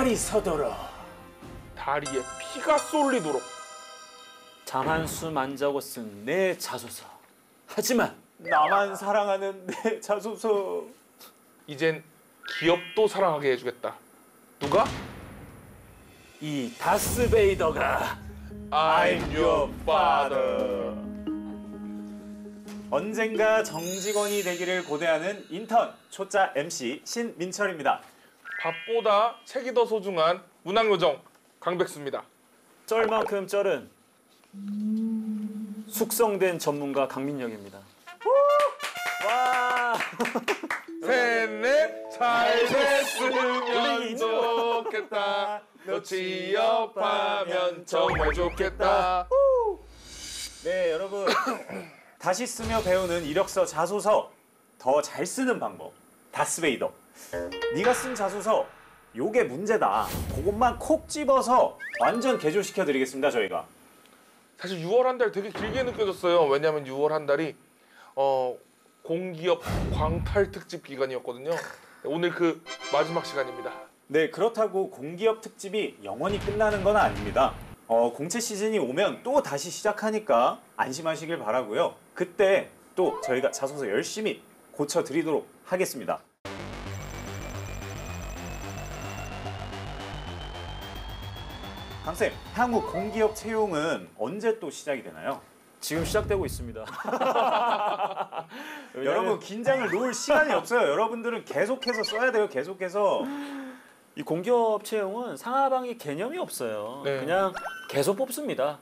뱃살이 서더러 다리에 피가 쏠리도록 잠 한숨 안 자고 쓴 내 자소서. 하지만 나만 사랑하는 내 자소서. 이젠 기업도 사랑하게 해주겠다. 누가? 이 다스베이더가 I'm your father. 언젠가 정직원이 되기를 고대하는 인턴 초짜 MC 신민철입니다. 밥보다 책이 더 소중한 문학요정 강백수입니다. 쩔만큼 쩔은 숙성된 전문가 강민혁입니다. 와. 셋넷 잘 됐으면 좋겠다. 너 취업하면 정말 좋겠다. 네, 여러분. 다시 쓰며 배우는 이력서 자소서 더 잘 쓰는 방법. 다스베이더. 네가 쓴 자소서 요게 문제다. 그것만 콕 집어서 완전 개조시켜 드리겠습니다, 저희가. 사실 6월 한 달 되게 길게 느껴졌어요. 왜냐하면 6월 한 달이 공기업 광탈 특집 기간이었거든요. 오늘 그 마지막 시간입니다. 네, 그렇다고 공기업 특집이 영원히 끝나는 건 아닙니다. 공채 시즌이 오면 또 다시 시작하니까 안심하시길 바라고요. 그때 또 저희가 자소서 열심히 고쳐드리도록 하겠습니다. 강쌤, 향후 공기업 채용은 언제 또 시작이 되나요? 지금 시작되고 있습니다. 여러분 긴장을 놓을 시간이 없어요. 여러분들은 계속해서 써야 돼요. 계속해서. 이 공기업 채용은 상하방위 개념이 없어요. 네. 그냥 계속 뽑습니다.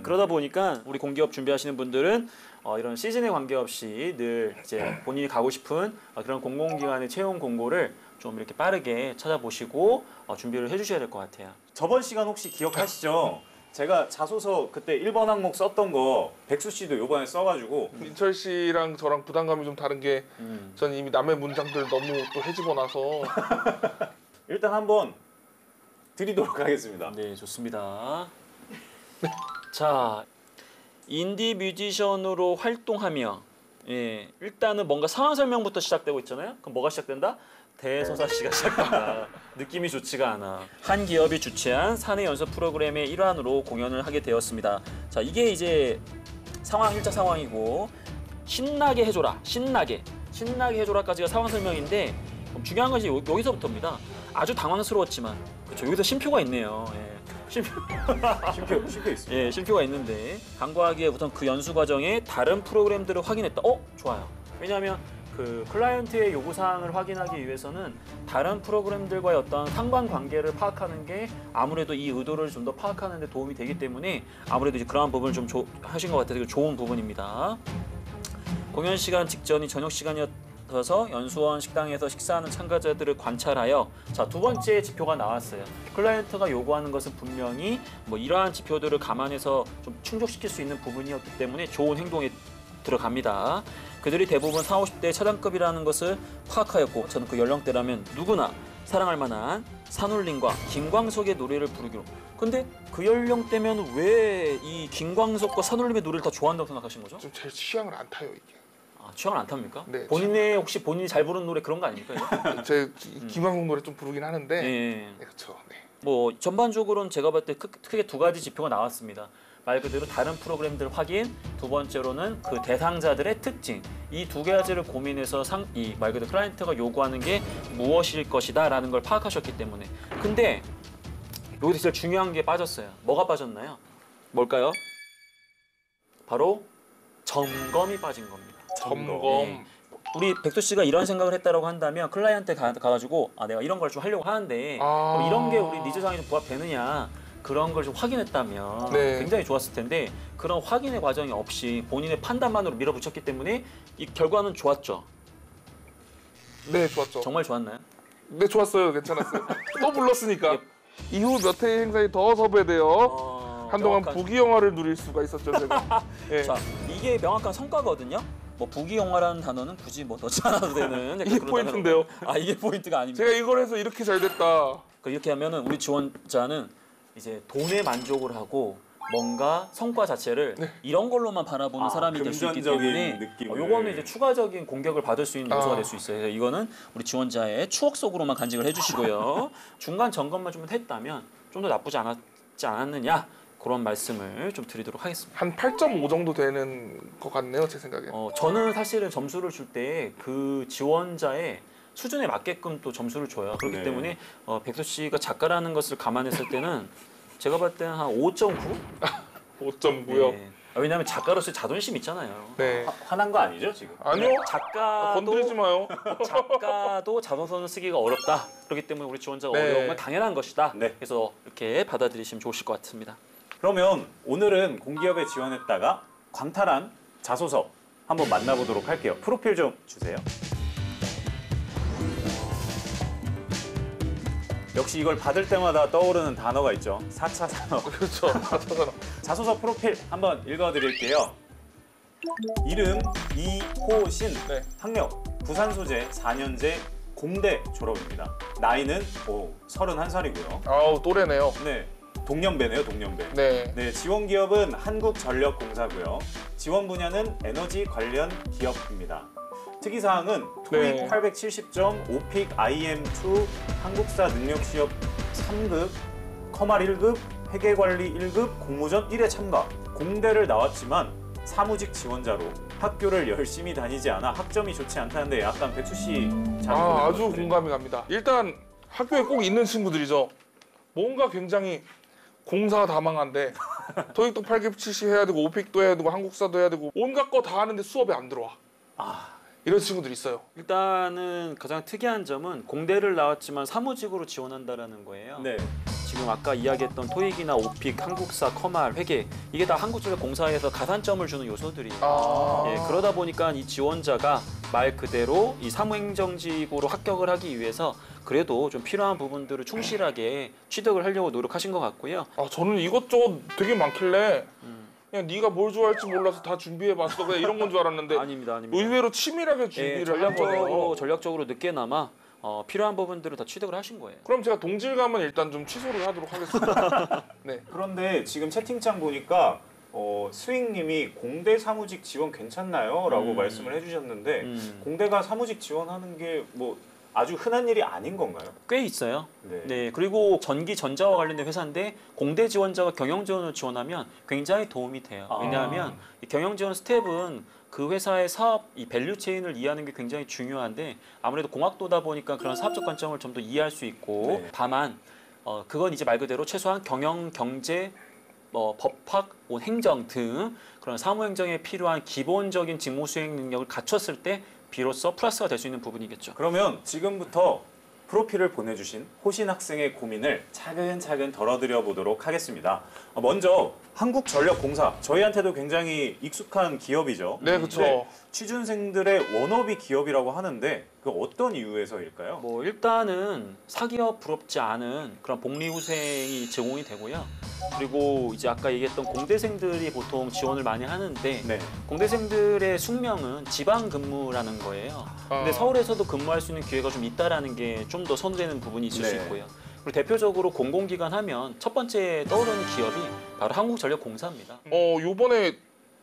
그러다 보니까 우리 공기업 준비하시는 분들은 이런 시즌에 관계없이 늘 이제 본인이 가고 싶은 그런 공공기관의 채용 공고를 좀 이렇게 빠르게 찾아보시고 준비를 해주셔야 될 것 같아요. 저번 시간 혹시 기억하시죠? 제가 자소서 그때 1번 항목 썼던 거 백수 씨도 요번에 써가지고 민철 씨랑 저랑 부담감이 좀 다른 게 저는 이미 남의 문장들 너무 또 해집어 놔서 일단 한번 드리도록 하겠습니다. 네, 좋습니다. 자, 인디 뮤지션으로 활동하며 일단은 뭔가 상황 설명부터 시작되고 있잖아요. 그럼 뭐가 시작된다? 대서사시가 시작된다. 느낌이 좋지가 않아. 한 기업이 주최한 사내 연습 프로그램의 일환으로 공연을 하게 되었습니다. 자, 이게 이제 상황 1차 상황이고 신나게 해줘라. 신나게 해줘라까지가 상황 설명인데 중요한 것이 여기서부터입니다. 아주 당황스러웠지만 그렇죠. 여기서 쉼표가 있네요. 쉼표 있습니다. 예, 쉼표가 있는데 간과하기에 우선 그 연수 과정에 다른 프로그램들을 확인했다. 좋아요. 왜냐하면 그 클라이언트의 요구사항을 확인하기 위해서는 다른 프로그램들과의 어떤 상관관계를 파악하는 게 아무래도 이 의도를 좀 더 파악하는 데 도움이 되기 때문에 아무래도 이제 그러한 부분을 좀 하신 것 같아서 좋은 부분입니다. 공연 시간 직전이 저녁 시간이어서 연수원 식당에서 식사하는 참가자들을 관찰하여 자, 두 번째 지표가 나왔어요. 클라이언트가 요구하는 것은 분명히 뭐 이러한 지표들을 감안해서 좀 충족시킬 수 있는 부분이었기 때문에 좋은 행동에 들어갑니다. 그들이 대부분 40, 50대의 차장급이라는 것을 파악하였고 저는 그 연령대라면 누구나 사랑할 만한 산울림과 김광석의 노래를 부르기로. 근데 그 연령대면 왜 이 김광석과 산울림의 노래를 더 좋아한다고 생각하신 거죠? 좀 제 취향을 안 타요 이게. 취향을 안 탑니까? 네. 혹시 본인이 잘 부르는 노래 그런 거 아닙니까? 제 김광석 노래 좀 부르긴 하는데. 네. 그렇죠. 네. 뭐 전반적으로는 제가 봤을 때 크게 두 가지 지표가 나왔습니다. 말 그대로 다른 프로그램들 확인, 두 번째로는 그 대상자들의 특징. 이 두 가지를 고민해서 이 말 그대로 클라이언트가 요구하는 게 무엇일 것이다 라는 걸 파악하셨기 때문에. 근데 여기서 제일 중요한 게 빠졌어요. 뭐가 빠졌나요? 뭘까요? 바로 점검이 빠진 겁니다. 점검. 우리 백도 씨가 이런 생각을 했다라고 한다면 클라이언트에 가가지고 내가 이런 걸 좀 하려고 하는데 그럼 이런 게 우리 니즈상에 좀 부합되느냐 그런 걸 좀 확인했다면 굉장히 좋았을 텐데 그런 확인의 과정이 없이 본인의 판단만으로 밀어붙였기 때문에 이 결과는 좋았죠. 네, 좋았죠. 정말 좋았나요? 네, 좋았어요. 괜찮았어요. 또 불렀으니까. 이후 몇 회 행사에 더 섭외되어 한동안 부귀영화를 누릴 수가 있었죠, 제가. 네. 자, 이게 명확한 성과거든요. 뭐 부귀영화라는 단어는 굳이 뭐 넣지 않아도 되는 이게 포인트인데요. 이게 포인트가 아닙니다. 제가 이걸 해서 이렇게 잘 됐다. 이렇게 하면은 우리 지원자는 이제 돈에 만족을 하고 뭔가 성과 자체를 이런 걸로만 바라보는 사람이 될 수 있기 때문에 요거는 이제 추가적인 공격을 받을 수 있는 요소가 될 수 있어요. 그래서 이거는 우리 지원자의 추억 속으로만 간직을 해주시고요. 중간 점검만 좀 했다면 좀 더 나쁘지 않았지 않았느냐 그런 말씀을 좀 드리도록 하겠습니다. 한 8.5 정도 되는 것 같네요, 제 생각에. 저는 사실은 점수를 줄 때 그 지원자의 수준에 맞게끔 또 점수를 줘요. 그렇기 네. 때문에 백수 씨가 작가라는 것을 감안했을 때는 제가 봤을 때는 한 5.9? 5.9요. 네. 왜냐하면 작가로서의 자존심 있잖아요. 네. 화난 거 아니죠 지금? 아니요. 작가도 건드리지 마요. 자소서는 쓰기가 어렵다. 그렇기 때문에 우리 지원자가 네. 어려운 건 당연한 것이다. 네. 그래서 이렇게 받아들이시면 좋으실 것 같습니다. 그러면 오늘은 공기업에 지원했다가 광탈한 자소서 한번 만나보도록 할게요. 프로필 좀 주세요. 역시 이걸 받을 때마다 떠오르는 단어가 있죠. 4차 산업. 그렇죠. 자소서 프로필 한번 읽어드릴게요. 이름 이호신, 네. 학력 부산 소재 4년제 공대 졸업입니다. 나이는 31살이고요. 아우, 또래네요. 네, 동년배네요, 동년배. 네. 네, 지원 기업은 한국전력공사고요. 지원 분야는 에너지 관련 기업입니다. 특이사항은 토익 네. 870점, 오픽 IM2, 한국사 능력시험 3급, 커말 1급, 회계관리 1급, 공모전 1회 참가. 공대를 나왔지만 사무직 지원자로 학교를 열심히 다니지 않아 학점이 좋지 않다는데 약간 백수 씨 아주 공감이 갑니다. 일단 학교에 꼭 있는 친구들이죠. 뭔가 굉장히 공사가 다망한데 토익도 8급 70 해야 되고 오픽도 해야 되고 한국사도 해야 되고 온갖 거 다 하는데 수업에 안 들어와. 이런 친구들 있어요. 일단은 가장 특이한 점은 공대를 나왔지만 사무직으로 지원한다라는 거예요. 네. 지금 아까 이야기했던 토익이나 오픽, 한국사, 커말, 회계 이게 다 한국전력공사에서 가산점을 주는 요소들이에요. 예, 그러다 보니까 이 지원자가 말 그대로 이 사무행정직으로 합격을 하기 위해서 그래도 좀 필요한 부분들을 충실하게 취득을 하려고 노력하신 것 같고요. 저는 이것저것 되게 많길래 그냥 네가 뭘 좋아할지 몰라서 다 준비해봤어. 그냥 이런 건 줄 알았는데 아닙니다. 의외로 치밀하게 준비를 한 거네요. 전략적으로 늦게나마 필요한 부분들을 다 취득을 하신 거예요. 그럼 제가 동질감은 일단 좀 취소를 하도록 하겠습니다. 네. 그런데 지금 채팅창 보니까 스윙님이 공대 사무직 지원 괜찮나요? 라고 말씀을 해주셨는데 공대가 사무직 지원하는 게 뭐 아주 흔한 일이 아닌 건가요? 꽤 있어요. 네. 네, 그리고 전기 전자와 관련된 회사인데 공대 지원자가 경영 지원을 지원하면 굉장히 도움이 돼요. 왜냐하면 이 경영 지원 스텝은 그 회사의 사업 이 밸류 체인을 이해하는 게 굉장히 중요한데 아무래도 공학도다 보니까 그런 사업적 관점을 좀 더 이해할 수 있고 네. 다만 그건 이제 말 그대로 최소한 경영, 경제, 법학, 행정 등 그런 사무행정에 필요한 기본적인 직무 수행 능력을 갖췄을 때 비로소 플러스가 될 수 있는 부분이겠죠. 그러면 지금부터 프로필을 보내주신 호신 학생의 고민을 차근차근 덜어드려 보도록 하겠습니다. 먼저 한국전력공사, 저희한테도 굉장히 익숙한 기업이죠. 네, 그렇죠. 취준생들의 워너비 기업이라고 하는데 그 어떤 이유에서일까요? 뭐 일단은 사기업 부럽지 않은 그런 복리후생이 제공이 되고요. 그리고 이제 아까 얘기했던 공대생들이 보통 지원을 많이 하는데 네. 공대생들의 숙명은 지방 근무라는 거예요. 근데 서울에서도 근무할 수 있는 기회가 좀 있다라는 게 좀 더 선호되는 부분이 있을 수 네. 있고요. 그리고 대표적으로 공공기관 하면 첫 번째 떠오르는 기업이 바로 한국전력공사입니다. 요번에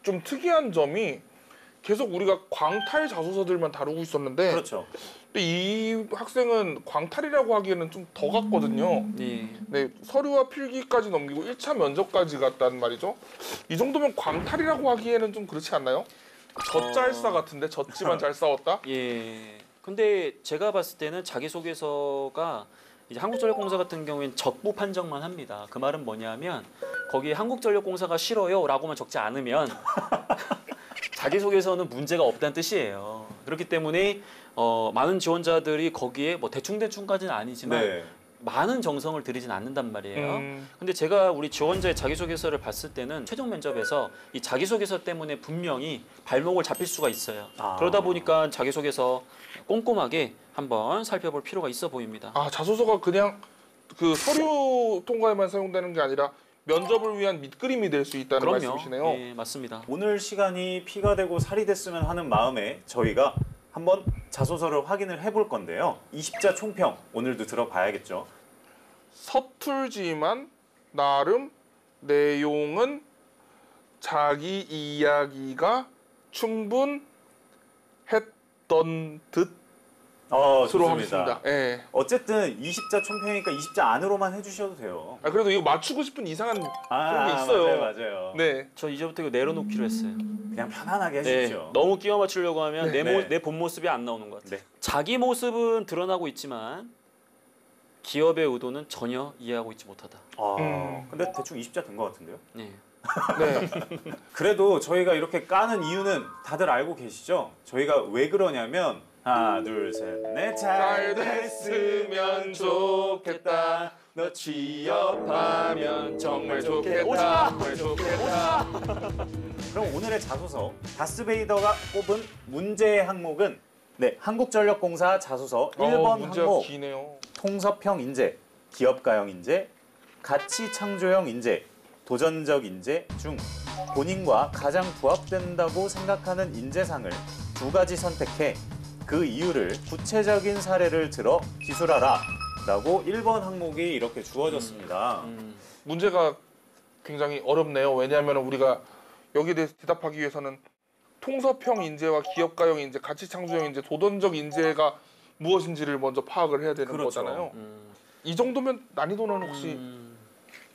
좀 특이한 점이 계속 우리가 광탈 자소서들만 다루고 있었는데 그렇죠. 근데 이 학생은 광탈이라고 하기에는 좀 더 갔거든요. 네. 네, 서류와 필기까지 넘기고 1차 면접까지 갔단 말이죠. 이 정도면 광탈이라고 하기에는 좀 그렇지 않나요? 젖잘싸 같은데 졌지만 잘 싸웠다? 예. 근데 제가 봤을 때는 자기소개서가 이제 한국전력공사 같은 경우에는 적부 판정만 합니다. 그 말은 뭐냐면 거기에 한국전력공사가 싫어요라고만 적지 않으면 자기소개서는 문제가 없다는 뜻이에요. 그렇기 때문에 많은 지원자들이 거기에 뭐 대충대충까지는 아니지만 네. 많은 정성을 들이진 않는단 말이에요. 근데 제가 우리 지원자의 자기소개서를 봤을 때는 최종 면접에서 이 자기소개서 때문에 분명히 발목을 잡힐 수가 있어요. 그러다 보니까 자기소개서 꼼꼼하게 한번 살펴볼 필요가 있어 보입니다. 자소서가 그냥 그 서류 통과에만 사용되는 게 아니라 면접을 위한 밑그림이 될 수 있다는 그럼요. 말씀이시네요. 네, 맞습니다. 오늘 시간이 피가 되고 살이 됐으면 하는 마음에 저희가 한번 자소서를 확인을 해볼 건데요. 20자 총평 오늘도 들어봐야겠죠. 서툴지만 나름 내용은 자기 이야기가 충분했던 듯으로 좋습니다. 하겠습니다. 예. 어쨌든 20자 총평이니까 20자 안으로만 해주셔도 돼요. 아, 그래도 이거 맞추고 싶은 이상한 그런 게 있어요. 맞아요. 네. 저 이제부터 이거 내려놓기로 했어요. 그냥 편안하게 네, 해주십시오. 너무 끼워 맞추려고 하면 네. 네. 내 본 모습이 안 나오는 것 같아요. 네. 자기 모습은 드러나고 있지만 기업의 의도는 전혀 이해하고 있지 못하다. 근데 대충 20자 된 것 같은데요? 네. 네. 그래도 저희가 이렇게 까는 이유는 다들 알고 계시죠? 저희가 왜 그러냐면 하나 둘 셋 넷 잘 됐으면 좋겠다. 너 취업하면 정말 좋겠다. 오지마! 정말 좋겠다. 그럼 오늘의 자소서 다스베이더가 뽑은 문제의 항목은 네 한국전력공사 자소서 1번 문제가 항목 기네요. 통섭형 인재, 기업가형 인재, 가치 창조형 인재, 도전적 인재 중 본인과 가장 부합된다고 생각하는 인재상을 두 가지 선택해 그 이유를 구체적인 사례를 들어 기술하라 라고 1번 항목이 이렇게 주어졌습니다. 문제가 굉장히 어렵네요. 왜냐하면 우리가 여기에 대해서 대답하기 위해서는 통섭형 인재와 기업가형 인재, 가치 창조형 인재, 도전적 인재가 무엇인지를 먼저 파악을 해야 되는 그렇죠. 거잖아요. 이 정도면 난이도는 혹시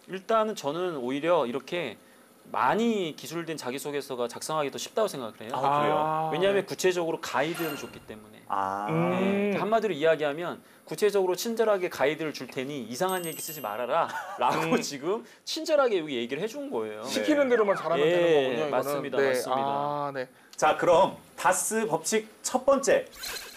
일단은 저는 오히려 이렇게 많이 기술된 자기소개서가 작성하기 더 쉽다고 생각을 해요. 아, 그래요? 왜냐하면 구체적으로 가이드를 줬기 때문에. 네. 한마디로 이야기하면 구체적으로 친절하게 가이드를 줄 테니 이상한 얘기 쓰지 말아라 라고 지금 친절하게 여기 얘기를 해준 거예요. 시키는 대로만 잘하면 예, 되는 거군요. 이거는. 맞습니다, 네. 맞습니다. 아, 네. 자 그럼 다스 법칙 첫 번째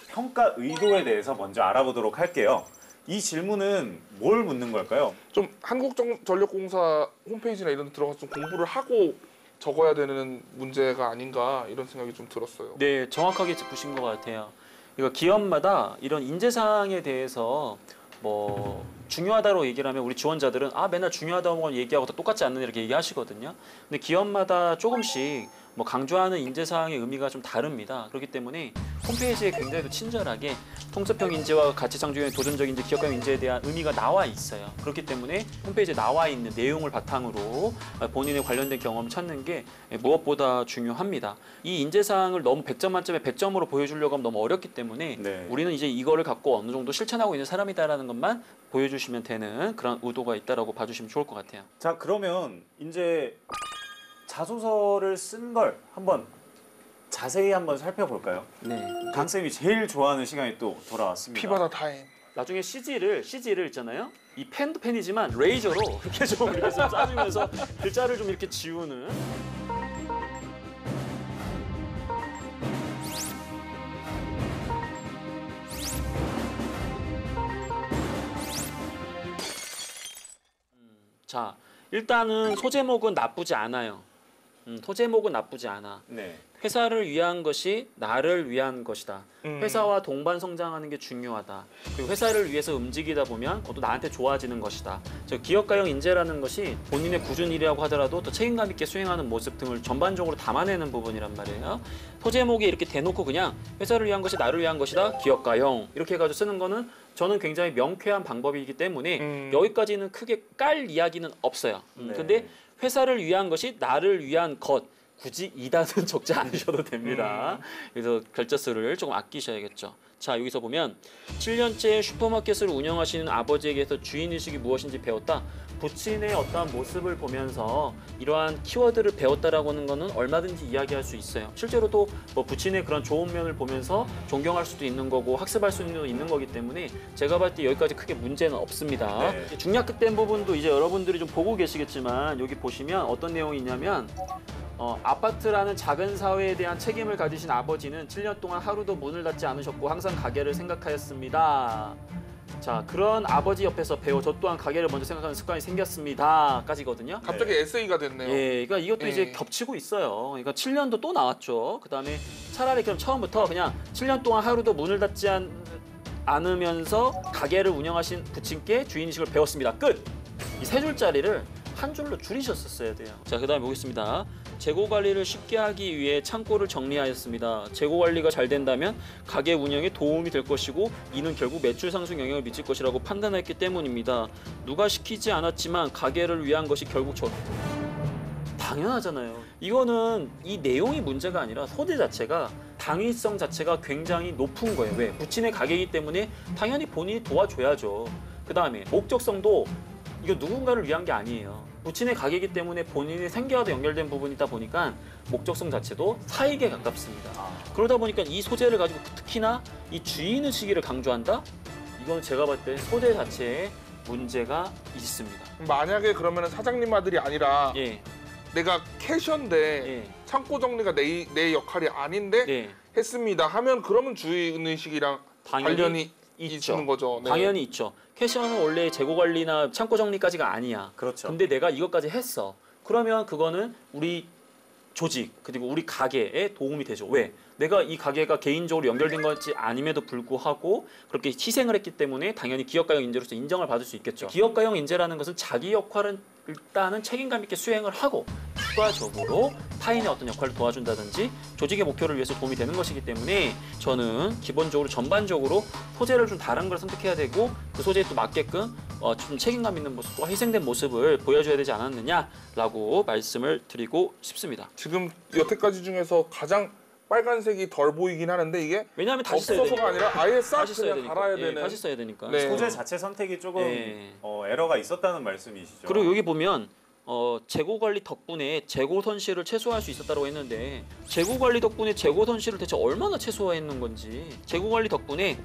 평가 의도에 대해서 먼저 알아보도록 할게요. 이 질문은 뭘 묻는 걸까요? 좀 한국전력공사 홈페이지나 이런 데 들어가서 좀 공부를 하고 적어야 되는 문제가 아닌가 이런 생각이 좀 들었어요. 네, 정확하게 짚으신 것 같아요. 이거 기업마다 이런 인재사항에 대해서 뭐 중요하다고 얘기를 하면 우리 지원자들은 맨날 중요하다고 얘기하고 다 똑같지 않는 이렇게 얘기하시거든요. 근데 기업마다 조금씩 뭐 강조하는 인재사항의 의미가 좀 다릅니다. 그렇기 때문에 홈페이지에 굉장히 또 친절하게 통섭형 인재와 가치 창조형 도전적 인재, 기업가형 인재에 대한 의미가 나와 있어요. 그렇기 때문에 홈페이지에 나와 있는 내용을 바탕으로 본인의 관련된 경험을 찾는 게 무엇보다 중요합니다. 이 인재사항을 너무 100점 만점에 100점으로 보여주려고 하면 너무 어렵기 때문에 네. 우리는 이제 이거를 갖고 어느 정도 실천하고 있는 사람이다라는 것만 보여주시면 되는 그런 의도가 있다라고 봐주시면 좋을 것 같아요. 자 그러면 이제 자소서를 쓴 걸 한번 자세히 한번 살펴볼까요? 네. 강 쌤이 제일 좋아하는 시간이 또 돌아왔습니다. 피바다 타임. 나중에 CG를 있잖아요. 이 펜도 펜이지만 레이저로 이렇게 좀 이렇게 좀 짜주면서 글자를 좀 이렇게 지우는. 자, 일단은 소제목은 나쁘지 않아요. 소제목은 나쁘지 않아. 네. 회사를 위한 것이 나를 위한 것이다. 회사와 동반 성장하는 게 중요하다. 그리고 회사를 위해서 움직이다 보면 그것도 나한테 좋아지는 것이다. 저 기업가형 인재라는 것이 본인의 꾸준히 일이라고 하더라도 더 책임감 있게 수행하는 모습 등을 전반적으로 담아내는 부분이란 말이에요. 소제목에 이렇게 대놓고 그냥 회사를 위한 것이 나를 위한 것이다. 기업가형 이렇게 해가지고 쓰는 거는 저는 굉장히 명쾌한 방법이기 때문에 여기까지는 크게 깔 이야기는 없어요. 네. 근데 회사를 위한 것이 나를 위한 것 굳이 2단은 적지 않으셔도 됩니다. 그래서 결자수를 조금 아끼셔야겠죠. 자, 여기서 보면 7년째 슈퍼마켓을 운영하시는 아버지에게서 주인의식이 무엇인지 배웠다. 부친의 어떠한 모습을 보면서 이러한 키워드를 배웠다라고 하는 거는 얼마든지 이야기할 수 있어요. 실제로도 뭐 부친의 그런 좋은 면을 보면서 존경할 수도 있는 거고 학습할 수도 있는 거기 때문에 제가 봤을 때 여기까지 크게 문제는 없습니다. 네. 중략극된 부분도 이제 여러분들이 좀 보고 계시겠지만 여기 보시면 어떤 내용이 있냐면 아파트라는 작은 사회에 대한 책임을 가지신 아버지는 7년 동안 하루도 문을 닫지 않으셨고 항상 가게를 생각하였습니다. 자, 그런 아버지 옆에서 배워 저 또한 가게를 먼저 생각하는 습관이 생겼습니다. 까지거든요. 갑자기 에세이가 됐네요. 예, 그러니까 이것도 예. 이제 겹치고 있어요. 그러니까 7년도 또 나왔죠. 그 다음에 차라리 그럼 처음부터 그냥 7년 동안 하루도 문을 닫지 않으면서 가게를 운영하신 부친께 주인의식을 배웠습니다. 끝! 이 세 줄짜리를 한 줄로 줄이셨었어야 돼요. 자, 그다음에 보겠습니다. 재고 관리를 쉽게 하기 위해 창고를 정리하였습니다. 재고 관리가 잘 된다면 가게 운영에 도움이 될 것이고 이는 결국 매출 상승 영향을 미칠 것이라고 판단했기 때문입니다. 누가 시키지 않았지만 가게를 위한 것이 결국 당연하잖아요. 이거는 이 내용이 문제가 아니라 소재 자체가 당위성 자체가 굉장히 높은 거예요. 왜? 부친의 가게이기 때문에 당연히 본인이 도와줘야죠. 그 다음에 목적성도 이거 누군가를 위한 게 아니에요. 부친의 가게이기 때문에 본인의 생계와도 연결된 부분이다 보니까 목적성 자체도 사익에 가깝습니다. 그러다 보니까 이 소재를 가지고 특히나 이 주인의식을 강조한다? 이건 제가 봤을 때 소재 자체에 문제가 있습니다. 만약에 그러면 사장님 아들이 아니라 예, 내가 캐셔인데 예, 창고 정리가 내 역할이 아닌데 예. 했습니다 하면 그러면 주인의식이랑 관련이 있죠. 있는 거죠. 네. 당연히 있죠. 캐셔는 원래 재고 관리나 창고 정리까지가 아니야. 그렇죠. 근데 내가 이것까지 했어. 그러면 그거는 우리 조직 그리고 우리 가게에 도움이 되죠. 왜? 내가 이 가게가 개인적으로 연결된 것이 아님에도 불구하고 그렇게 희생을 했기 때문에 당연히 기업가형 인재로서 인정을 받을 수 있겠죠. 기업가형 인재라는 것은 자기 역할은 일단은 책임감 있게 수행을 하고 추가적으로 타인의 어떤 역할을 도와준다든지 조직의 목표를 위해서 도움이 되는 것이기 때문에 저는 기본적으로 전반적으로 소재를 좀 다른 걸 선택해야 되고 그 소재에 또 맞게끔 좀 책임감 있는 모습과 희생된 모습을 보여줘야 되지 않았느냐라고 말씀을 드리고 싶습니다. 지금 여태까지 중에서 가장 빨간색이 덜 보이긴 하는데 이게 왜냐하면 다시 써야 없어서가 되니까. 아니라 아예 싹 다시 써야 그냥 되니까. 갈아야 예, 되는. 다시 써야 되니까. 네. 소재 자체 선택이 조금 예. 에러가 있었다는 말씀이시죠. 그리고 여기 보면 재고 관리 덕분에 재고 손실을 최소화할 수 있었다고 했는데 재고 관리 덕분에 재고 손실을 대체 얼마나 최소화했는 건지 재고 관리 덕분에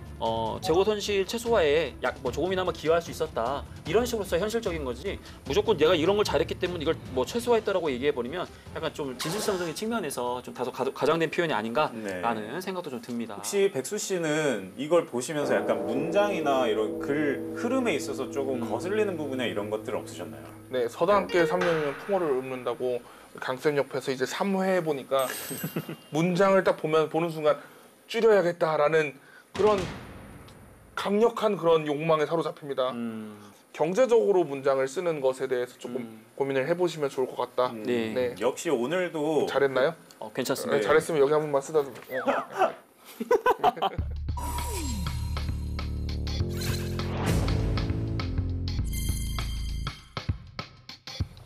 재고 손실 최소화에 뭐 조금이나마 기여할 수 있었다 이런 식으로서 현실적인 거지 무조건 내가 이런 걸 잘했기 때문에 이걸 뭐 최소화했다라고 얘기해 버리면 약간 좀 진실성적인 측면에서 좀 다소 과장된 표현이 아닌가라는 생각도 좀 듭니다. 혹시 백수 씨는 이걸 보시면서 약간 문장이나 이런 글 흐름에 있어서 조금 거슬리는 부분에 이런 것들은 없으셨나요? 네, 서당계 3년이면 풍어를 읊는다고 강쌤 옆에서 이제 3회 보니까 문장을 딱 보는 순간 줄여야겠다라는 그런 강력한 그런 욕망에 사로잡힙니다. 경제적으로 문장을 쓰는 것에 대해서 조금 고민을 해보시면 좋을 것 같다. 네. 네. 역시 오늘도 잘했나요? 괜찮습니다. 네, 잘했으면 여기 한 번만 쓰다.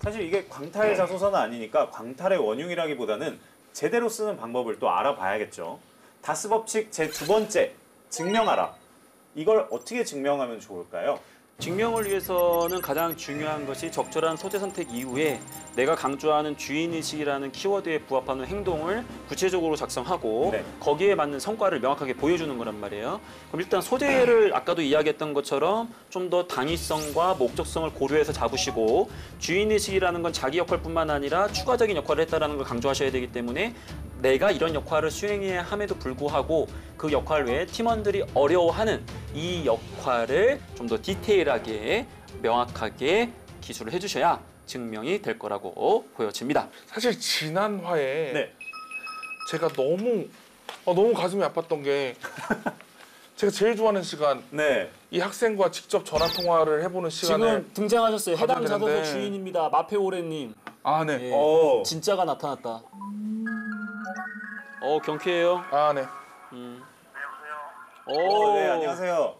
사실 이게 광탈 자소서는 아니니까 광탈의 원흉이라기보다는 제대로 쓰는 방법을 또 알아봐야겠죠. 다스 법칙 제 두 번째, 증명하라. 이걸 어떻게 증명하면 좋을까요? 증명을 위해서는 가장 중요한 것이 적절한 소재 선택 이후에 내가 강조하는 주인의식이라는 키워드에 부합하는 행동을 구체적으로 작성하고 네. 거기에 맞는 성과를 명확하게 보여주는 거란 말이에요. 그럼 일단 소재를 아까도 이야기했던 것처럼 좀 더 당위성과 목적성을 고려해서 잡으시고 주인의식이라는 건 자기 역할뿐만 아니라 추가적인 역할을 했다는 걸 강조하셔야 되기 때문에 내가 이런 역할을 수행해야 함에도 불구하고 그 역할 외에 팀원들이 어려워하는 이 역할을 좀 더 디테일하게 명확하게 기술을 해주셔야 증명이 될 거라고 보여집니다. 사실 지난 화에 네. 제가 너무 가슴이 아팠던 게 제가 제일 좋아하는 시간 네. 이 학생과 직접 전화 통화를 해보는 시간을 지금 등장하셨어요. 해당 가져야 자소서 되는데. 주인입니다. 마페오레님. 아 네. 예. 오. 진짜가 나타났다. 경쾌해요. 아 네. 네, 안녕하세요. 네, 안녕하세요.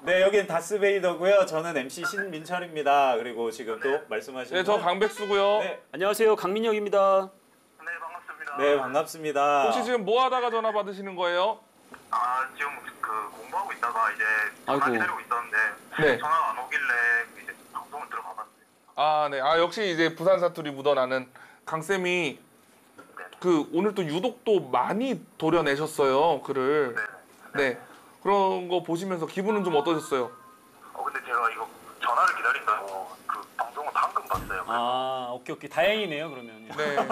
네, 여긴 다스베이더고요. 저는 MC 신민철입니다. 그리고 지금 또 말씀하신 네, 저 강백수고요. 네, 안녕하세요. 강민혁입니다. 네, 반갑습니다. 네, 반갑습니다. 혹시 지금 뭐 하다가 전화 받으시는 거예요? 지금 공부하고 있다가 이제 전화 아이고. 기다리고 있었는데 네. 전화가 안 오길래 이제 방송을 들어가 봤어요. 아 네. 아 역시 이제 부산 사투리 묻어나는 강쌤이 오늘 또 유독 또 많이 도려내셨어요 글을. 네. 그런 거 보시면서 기분은 좀 어떠셨어요? 근데 제가 이거 전화를 기다린다고 그 방송을 방금 봤어요. 오케이. 다행이네요, 그러면. 네. 나중에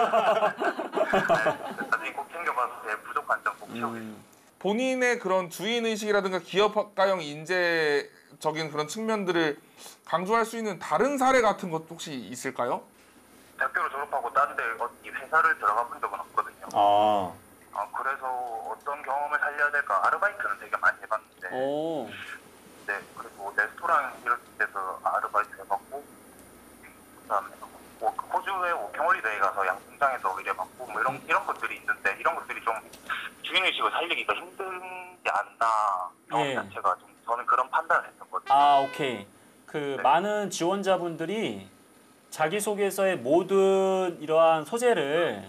꼭 챙겨봐서 제 부족한 점 꼭 채우겠습니다. 본인의 그런 주인 의식이라든가 기업가형 인재적인 그런 측면들을 강조할 수 있는 다른 사례 같은 것 혹시 있을까요? 대학교를 졸업하고 다른 데 이 회사를 들어가 본 적은 없거든요. 그래서 어떤 경험을 살려야 될까 아르바이트는 되게 많이 해봤는데 네, 그리고 레스토랑 이런 데서 아르바이트 해봤고 감사합니다. 호주에 워킹홀리데이 가서 양궁장에서 일해봤고 뭐 이런 것들이 있는데 이런 것들이 좀 주인의식을 살리기가 힘든지 않나 경험 예. 자체가 좀 저는 그런 판단을 했었거든요. 아, 오케이. 그 네. 많은 지원자분들이 자기소개서의 모든 이러한 소재를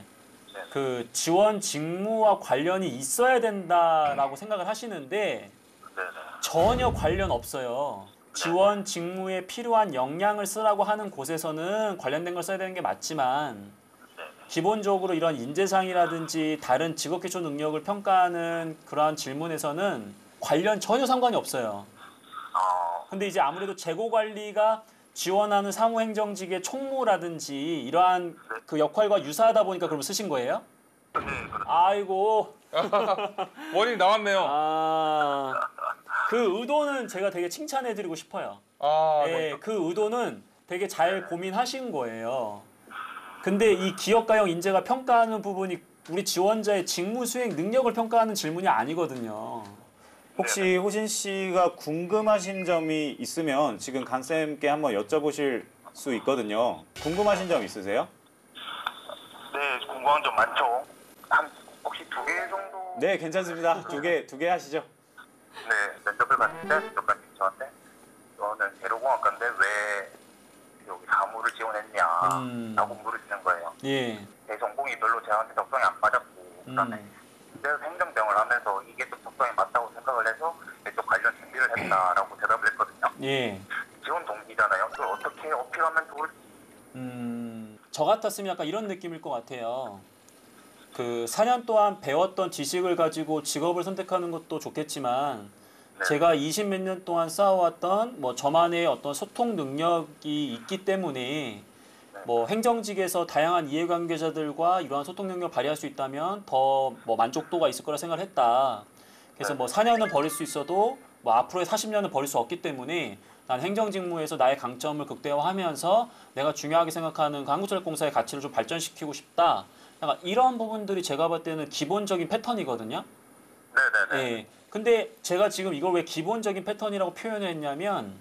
네. 그 지원 직무와 관련이 있어야 된다라고 생각을 하시는데 네네. 전혀 관련 없어요. 지원 직무에 필요한 역량을 쓰라고 하는 곳에서는 관련된 걸 써야 되는 게 맞지만 기본적으로 이런 인재상이라든지 다른 직업기초 능력을 평가하는 그러한 질문에서는 관련 전혀 상관이 없어요. 근데 이제 아무래도 재고 관리가 지원하는 사무행정직의 총무라든지 이러한 그 역할과 유사하다 보니까 그럼 쓰신 거예요? 네, 그렇죠. 아이고. 원인이 나왔네요. 아, 그 의도는 제가 되게 칭찬해드리고 싶어요. 아, 예, 네. 그 의도는 되게 잘 고민하신 거예요. 근데 이 기업가형 인재가 평가하는 부분이 우리 지원자의 직무 수행 능력을 평가하는 질문이 아니거든요. 혹시 호신 씨가 궁금하신 점이 있으면 지금 강쌤께 한번 여쭤보실 수 있거든요. 궁금하신 점 있으세요? 네, 궁금한 점 많죠. 한 혹시 2개 정도 네, 괜찮습니다. 두 개 하시죠. 네, 면접을 봤을 때 면접관님이 저한테 너는 제로공학과인데 왜 여기 사무를 지원했냐라고 물으시는 거예요. 예. 제 전공이 별로 저한테 적성이 안 맞았고 그다음에 군대에서 행정병을 하면서 이게 좀 적성이 맞다고 생각을 해서 이쪽 관련 준비를 했다라고 대답을 했거든요. 예. 지원 동기잖아요. 그걸 어떻게 어필하면 좋을지. 저 같았으면 약간 이런 느낌일 것 같아요. 그 4년 동안 배웠던 지식을 가지고 직업을 선택하는 것도 좋겠지만 네. 제가 20 몇 년 동안 쌓아왔던 뭐 저만의 어떤 소통 능력이 있기 때문에 뭐 행정직에서 다양한 이해관계자들과 이러한 소통 능력을 발휘할 수 있다면 더 뭐 만족도가 있을 거라 생각을 했다. 그래서 뭐 4년은 버릴 수 있어도 뭐 앞으로의 40년은 버릴 수 없기 때문에 난 행정직무에서 나의 강점을 극대화하면서 내가 중요하게 생각하는 그 한국전력공사의 가치를 좀 발전시키고 싶다. 약간 이런 부분들이 제가 볼 때는 기본적인 패턴이거든요. 네네네. 예. 근데 제가 지금 이걸 왜 기본적인 패턴이라고 표현을 했냐면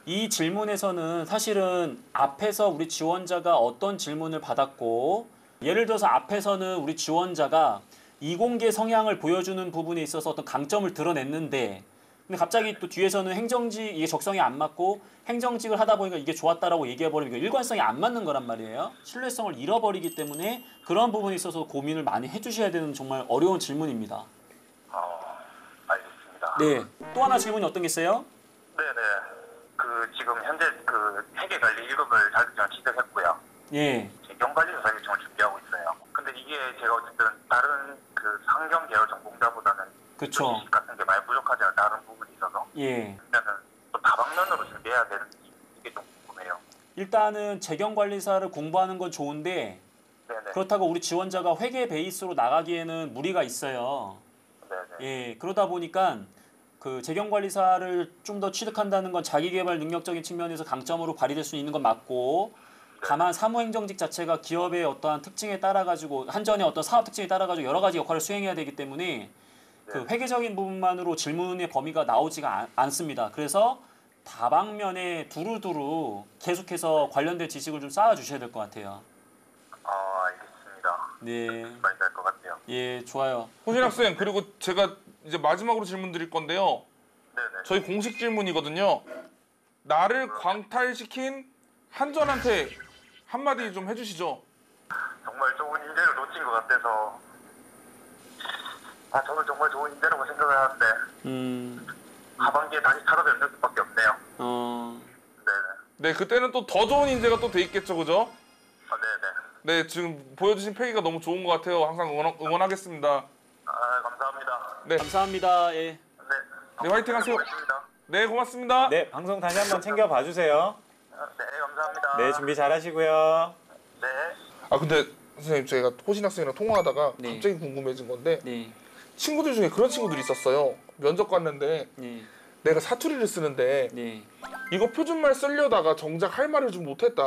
이 질문에서는 사실은 앞에서 우리 지원자가 어떤 질문을 받았고 예를 들어서 앞에서는 우리 지원자가 이공계 성향을 보여주는 부분에 있어서 어떤 강점을 드러냈는데 근데 갑자기 또 뒤에서는 행정직 이게 적성이 안 맞고 행정직을 하다 보니까 이게 좋았다라고 얘기해버리면 이거 일관성이 안 맞는 거란 말이에요. 신뢰성을 잃어버리기 때문에 그런 부분에 있어서 고민을 많이 해주셔야 되는 정말 어려운 질문입니다. 알겠습니다. 네. 또 하나 질문이 어떤 게 있어요? 네네. 그 지금 현재 그 회계관리 1급을 자격증을 취득했고요. 예. 재경관리사 자격증을 준비하고 있어요. 근데 이게 제가 어쨌든 다른 그 상경 계열 전공자보다는 그쵸. 지식 같은 게 많이 부족하지 않은 다른 부분이 있어서 예. 그러면은 또 다방면으로 준비해야 되는지 이게 좀 궁금해요. 일단은 재경관리사를 공부하는 건 좋은데 네네. 그렇다고 우리 지원자가 회계 베이스로 나가기에는 무리가 있어요. 네네. 예. 그러다 보니까 그 재경관리사를 좀 더 취득한다는 건 자기개발 능력적인 측면에서 강점으로 발휘될 수 있는 건 맞고 다만 사무행정직 자체가 기업의 어떠한 특징에 따라 가지고 한전의 어떤 사업 특징에 따라 가지고 여러 가지 역할을 수행해야 되기 때문에 그 회계적인 부분만으로 질문의 범위가 나오지가 않습니다. 그래서 다방면에 두루두루 계속해서 관련된 지식을 좀 쌓아 주셔야 될 것 같아요. 알겠습니다. 네. 많이 될 것 같아요. 예, 좋아요. 호신 학생, 그리고 제가 이제 마지막으로 질문 드릴 건데요. 네네. 저희 공식 질문이거든요. 나를 광탈시킨 한전한테 한마디 좀 해주시죠. 정말 좋은 인재를 놓친 것 같아서 저는 정말 좋은 인재라고 생각을 하는데 하반기에 다시 찾아뵙는 수밖에 없네요. 네네. 네, 그때는 또 더 좋은 인재가 또 돼 있겠죠, 그죠? 네네. 네, 지금 보여주신 패기가 너무 좋은 것 같아요. 항상 응원하겠습니다. 감사합니다. 네, 감사합니다. 예. 네, 화이팅 하세요. 고맙습니다. 네, 고맙습니다. 네, 방송 다시 한번 챙겨봐 주세요. 네, 감사합니다. 네, 준비 잘 하시고요. 네. 아, 근데 선생님, 제가 호신 학생이랑 통화하다가 네. 갑자기 궁금해진 건데 네. 친구들 중에 그런 친구들이 있었어요. 면접 갔는데 네. 내가 사투리를 쓰는데 네. 이거 표준말 쓰려다가 정작 할 말을 좀 못했다.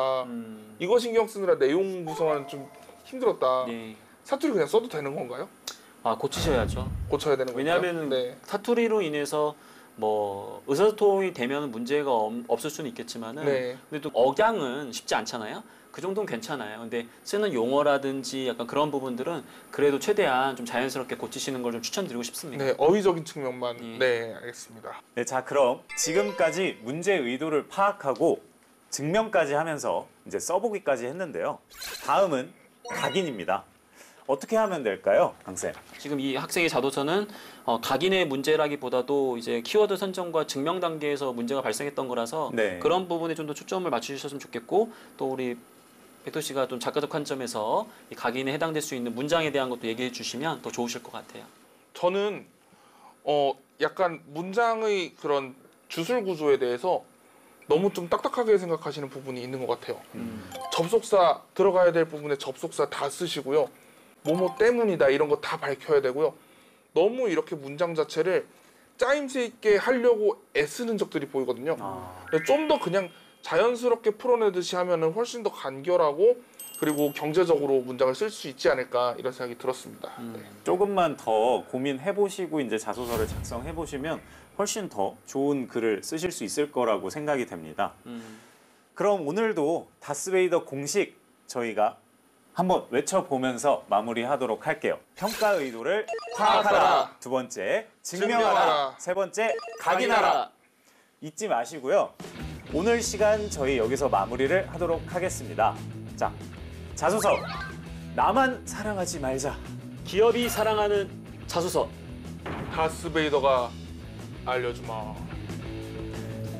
이거 신경 쓰느라 내용 구성하는 좀 힘들었다. 네. 사투리 그냥 써도 되는 건가요? 아, 고치셔야죠. 고쳐야 되는 건가요? 왜냐하면 네. 사투리로 인해서 뭐 의사소통이 되면 문제가 없을 수는 있겠지만은 네. 근데 또 억양은 쉽지 않잖아요. 그 정도는 괜찮아요. 근데 쓰는 용어라든지 약간 그런 부분들은 그래도 최대한 좀 자연스럽게 고치시는 걸 좀 추천드리고 싶습니다. 네, 어휘적인 측면만. 예. 네, 알겠습니다. 네, 자 그럼 지금까지 문제 의도를 파악하고 증명까지 하면서 이제 써보기까지 했는데요. 다음은 각인입니다. 어떻게 하면 될까요, 강쌤? 지금 이 학생의 자도서는 각인의 문제라기보다도 이제 키워드 선정과 증명 단계에서 문제가 발생했던 거라서 네. 그런 부분에 좀 더 초점을 맞추셨으면 좋겠고 또 우리 백도 씨가 좀 작가적 관점에서 이 각인에 해당될 수 있는 문장에 대한 것도 얘기해 주시면 더 좋으실 것 같아요. 저는 약간 문장의 그런 주술 구조에 대해서 너무 좀 딱딱하게 생각하시는 부분이 있는 것 같아요. 접속사 들어가야 될 부분에 접속사 다 쓰시고요. 뭐뭐 때문이다 이런 거 다 밝혀야 되고요. 너무 이렇게 문장 자체를 짜임새 있게 하려고 애쓰는 적들이 보이거든요. 좀 더 그냥 자연스럽게 풀어내듯이 하면은 훨씬 더 간결하고 그리고 경제적으로 문장을 쓸 수 있지 않을까 이런 생각이 들었습니다. 네. 조금만 더 고민해 보시고 이제 자소서를 작성해 보시면 훨씬 더 좋은 글을 쓰실 수 있을 거라고 생각이 됩니다. 그럼 오늘도 다스베이더 공식 저희가 한번 외쳐보면서 마무리하도록 할게요. 평가 의도를 파악하라. 두 번째, 증명하라. 증명하라. 세 번째, 각인하라. 잊지 마시고요. 오늘 시간 저희 여기서 마무리를 하도록 하겠습니다. 자, 자소서 나만 사랑하지 말자. 기업이 사랑하는 자소서. 다스베이더가 알려주마.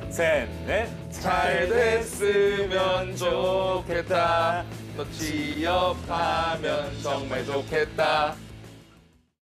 셋, 넷. 잘 됐으면 좋겠다. 너 취업하면 정말 좋겠다.